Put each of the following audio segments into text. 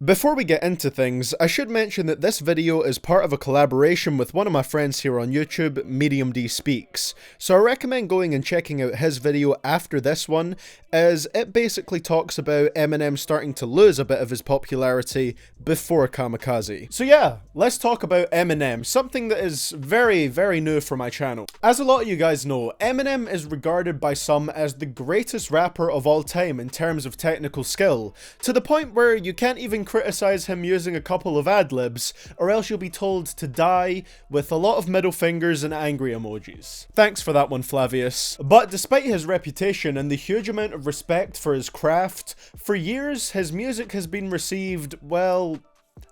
Before we get into things, I should mention that this video is part of a collaboration with one of my friends here on YouTube, Medium D Speaks. So I recommend going and checking out his video after this one, as it basically talks about Eminem starting to lose a bit of his popularity before Kamikaze. So yeah, let's talk about Eminem, something that is very, very new for my channel. As a lot of you guys know, Eminem is regarded by some as the greatest rapper of all time in terms of technical skill, to the point where you can't even criticize him using a couple of ad-libs, or else you'll be told to die with a lot of middle fingers and angry emojis. Thanks for that one, Flavius. But despite his reputation and the huge amount of respect for his craft, for years his music has been received, well,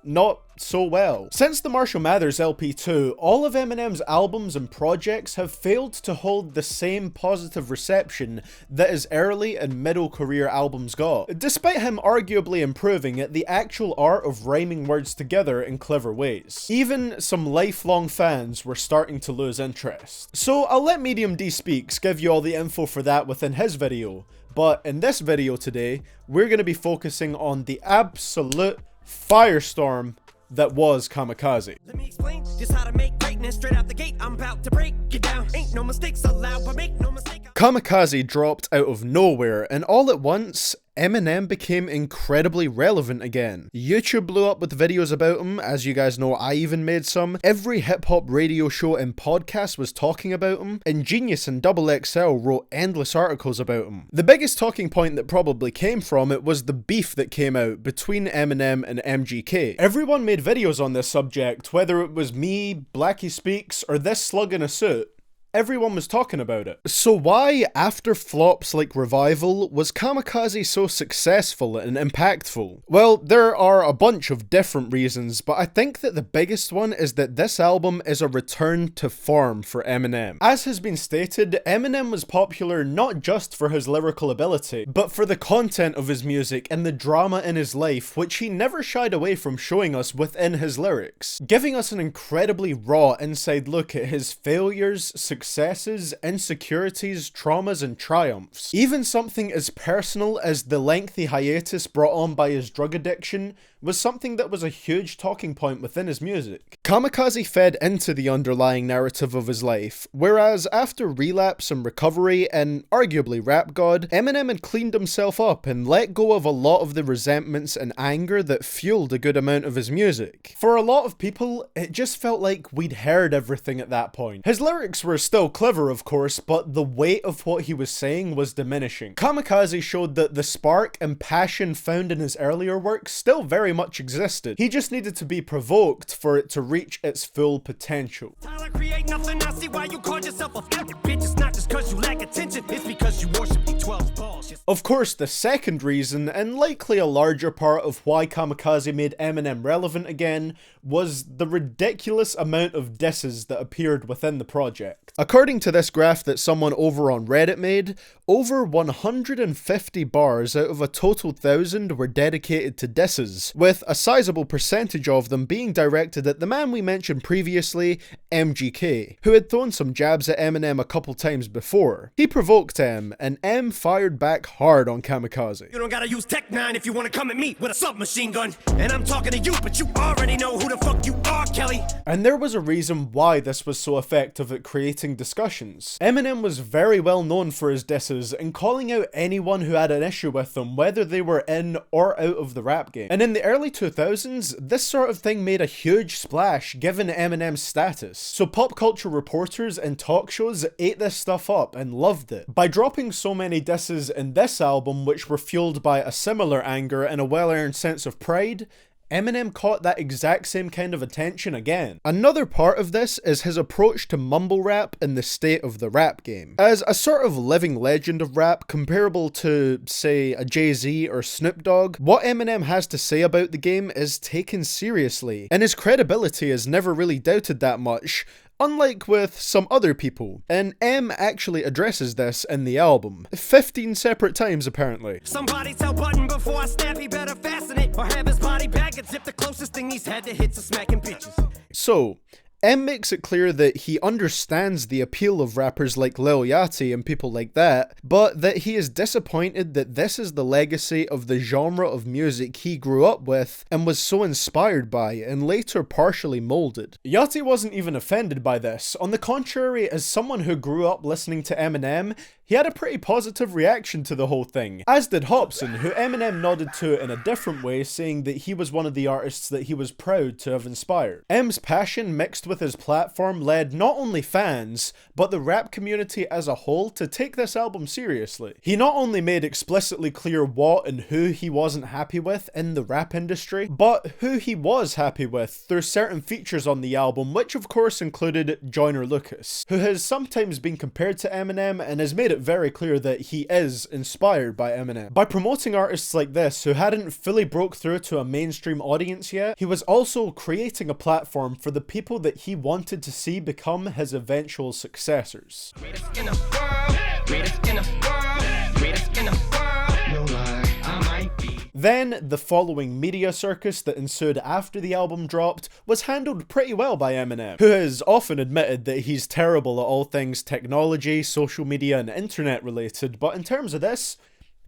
not so well. Since the Marshall Mathers LP2, all of Eminem's albums and projects have failed to hold the same positive reception that his early and middle career albums got, despite him arguably improving at the actual art of rhyming words together in clever ways. Even some lifelong fans were starting to lose interest. So I'll let Medium D Speaks give you all the info for that within his video, but in this video today, we're going to be focusing on the absolute firestorm that was Kamikaze. Let me explain just how to make greatness straight out the gate. I'm about to break it down. Ain't no mistakes allowed, but make no mistake. Kamikaze dropped out of nowhere, and all at once, Eminem became incredibly relevant again. YouTube blew up with videos about him, as you guys know I even made some. Every hip-hop radio show and podcast was talking about him, and Genius and XXL wrote endless articles about him. The biggest talking point that probably came from it was the beef that came out between Eminem and MGK. Everyone made videos on this subject, whether it was me, Blackie Speaks, or this slug in a suit. Everyone was talking about it. So why, after flops like Revival, was Kamikaze so successful and impactful? Well, there are a bunch of different reasons, but I think that the biggest one is that this album is a return to form for Eminem. As has been stated, Eminem was popular not just for his lyrical ability, but for the content of his music and the drama in his life, which he never shied away from showing us within his lyrics, giving us an incredibly raw inside look at his failures, successes, insecurities, traumas, and triumphs. Even something as personal as the lengthy hiatus brought on by his drug addiction was something that was a huge talking point within his music. Kamikaze fed into the underlying narrative of his life, whereas after relapse and recovery and arguably rap god, Eminem had cleaned himself up and let go of a lot of the resentments and anger that fueled a good amount of his music. For a lot of people, it just felt like we'd heard everything at that point. His lyrics were still clever, of course, but the weight of what he was saying was diminishing. Kamikaze showed that the spark and passion found in his earlier work still very much existed. He just needed to be provoked for it to reach its full potential. Create nothing, I see why you call yourself a bitch. It's not just cause you lack attention, it's because you worship the 12 balls. Of course, the second reason, and likely a larger part of why Kamikaze made Eminem relevant again, was the ridiculous amount of disses that appeared within the project. According to this graph that someone over on Reddit made, over 150 bars out of a total 1,000 were dedicated to disses, with a sizable percentage of them being directed at the man we mentioned previously, MGK, who had thrown some jabs at Eminem a couple times before. He provoked M, and M fired back hard on Kamikaze. You don't gotta use Tech 9 if you wanna come at me with a submachine gun. And I'm talking to you, but you already know who the fuck you are, Kelly. And there was a reason why this was so effective at creating discussions. Eminem was very well known for his disses and calling out anyone who had an issue with them, whether they were in or out of the rap game. And in the early 2000s, this sort of thing made a huge splash given Eminem's status. So pop culture reporters and talk shows ate this stuff up and loved it. By dropping so many disses in this album, which were fueled by a similar anger and a well-earned sense of pride, Eminem caught that exact same kind of attention again. Another part of this is his approach to mumble rap and the state of the rap game. As a sort of living legend of rap, comparable to, say, a Jay-Z or Snoop Dogg, what Eminem has to say about the game is taken seriously, and his credibility is never really doubted that much, unlike with some other people. And M actually addresses this in the album, 15 separate times apparently. Somebody tell Button before I snap, he better fasten it, or have his body back and zip. The closest thing he's had to hits a smacking bitches. So, M makes it clear that he understands the appeal of rappers like Lil Yachty and people like that, but that he is disappointed that this is the legacy of the genre of music he grew up with and was so inspired by and later partially molded. Yachty wasn't even offended by this. On the contrary, as someone who grew up listening to Eminem, he had a pretty positive reaction to the whole thing, as did Hopsin, who Eminem nodded to in a different way, saying that he was one of the artists that he was proud to have inspired. M's passion mixed with his platform led not only fans, but the rap community as a whole to take this album seriously. He not only made explicitly clear what and who he wasn't happy with in the rap industry, but who he was happy with through certain features on the album, which of course included Joyner Lucas, who has sometimes been compared to Eminem and has made it very clear that he is inspired by Eminem. By promoting artists like this who hadn't fully broke through to a mainstream audience yet, he was also creating a platform for the people that he wanted to see become his eventual successors. Greatest in the world, greatest in the world, greatest in the world. No lie, I might be. Then, the following media circus that ensued after the album dropped was handled pretty well by Eminem, who has often admitted that he's terrible at all things technology, social media, and internet related, but in terms of this,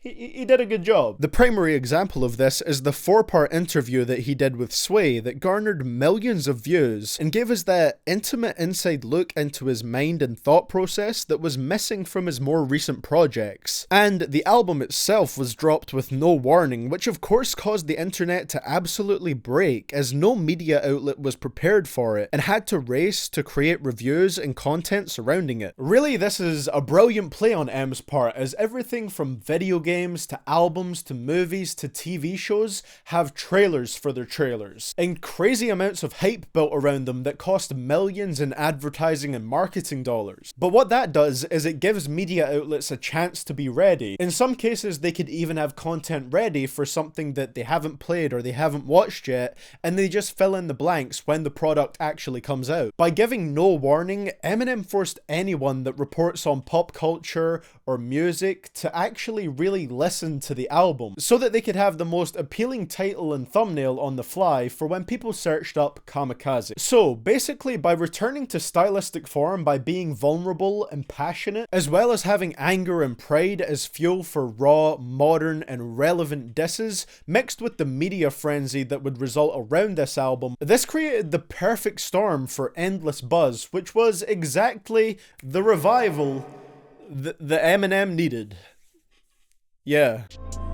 he did a good job. The primary example of this is the 4-part interview that he did with Sway that garnered millions of views and gave us that intimate inside look into his mind and thought process that was missing from his more recent projects. And the album itself was dropped with no warning, which of course caused the internet to absolutely break, as no media outlet was prepared for it and had to race to create reviews and content surrounding it. Really, this is a brilliant play on M's part, as everything from video games to albums to movies to TV shows have trailers for their trailers, and crazy amounts of hype built around them that cost millions in advertising and marketing dollars. But what that does is it gives media outlets a chance to be ready. In some cases, they could even have content ready for something that they haven't played or they haven't watched yet, and they just fill in the blanks when the product actually comes out. By giving no warning, Eminem forced anyone that reports on pop culture or music to actually really listen to the album, so that they could have the most appealing title and thumbnail on the fly for when people searched up Kamikaze. So basically, by returning to stylistic form by being vulnerable and passionate, as well as having anger and pride as fuel for raw, modern, and relevant disses, mixed with the media frenzy that would result around this album, this created the perfect storm for endless buzz, which was exactly the revival that Eminem needed. Yeah.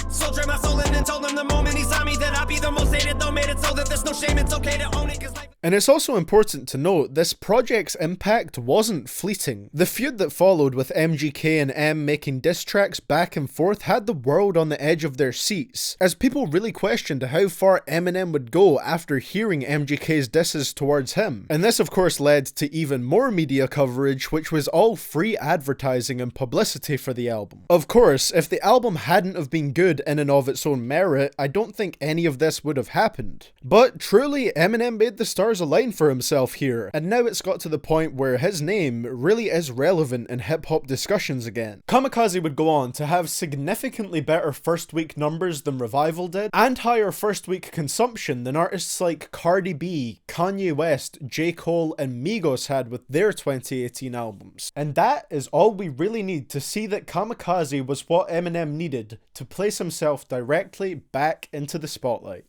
So drank my soul in and told him the moment he saw me that I'd be the most hated, though made it so that there's no shame, it's okay to own it, 'cause life. And it's also important to note, this project's impact wasn't fleeting. The feud that followed with MGK and M making diss tracks back and forth had the world on the edge of their seats, as people really questioned how far Eminem would go after hearing MGK's disses towards him. And this of course led to even more media coverage, which was all free advertising and publicity for the album. Of course, if the album hadn't have been good in and of its own merit, I don't think any of this would have happened. But truly, Eminem made the stars align for himself here, and now it's got to the point where his name really is relevant in hip-hop discussions again. Kamikaze would go on to have significantly better first-week numbers than Revival did, and higher first-week consumption than artists like Cardi B, Kanye West, J. Cole, and Migos had with their 2018 albums. And that is all we really need to see that Kamikaze was what Eminem needed to place himself directly back into the spotlight.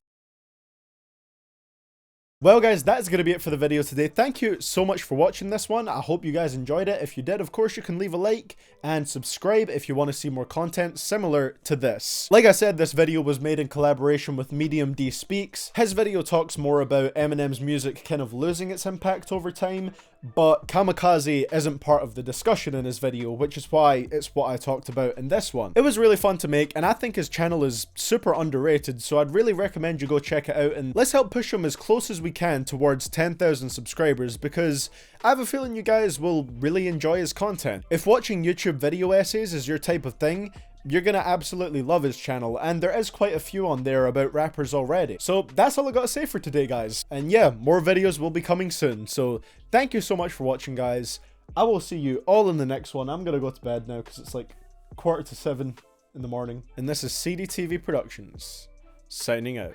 Well guys, that's going to be it for the video today. Thank you so much for watching this one. I hope you guys enjoyed it. If you did, of course, you can leave a like and subscribe if you want to see more content similar to this. Like I said, this video was made in collaboration with Medium D Speaks. His video talks more about Eminem's music kind of losing its impact over time, but Kamikaze isn't part of the discussion in his video, which is why it's what I talked about in this one. It was really fun to make, and I think his channel is super underrated, so I'd really recommend you go check it out, and let's help push him as close as we can towards 10,000 subscribers, because I have a feeling you guys will really enjoy his content. If watching YouTube video essays is your type of thing, you're gonna absolutely love his channel, and there is quite a few on there about rappers already. So that's all I gotta say for today, guys. And yeah, more videos will be coming soon, so thank you so much for watching, guys. I will see you all in the next one. I'm gonna go to bed now because it's like 6:45 in the morning. And this is CDTVProductions, signing out.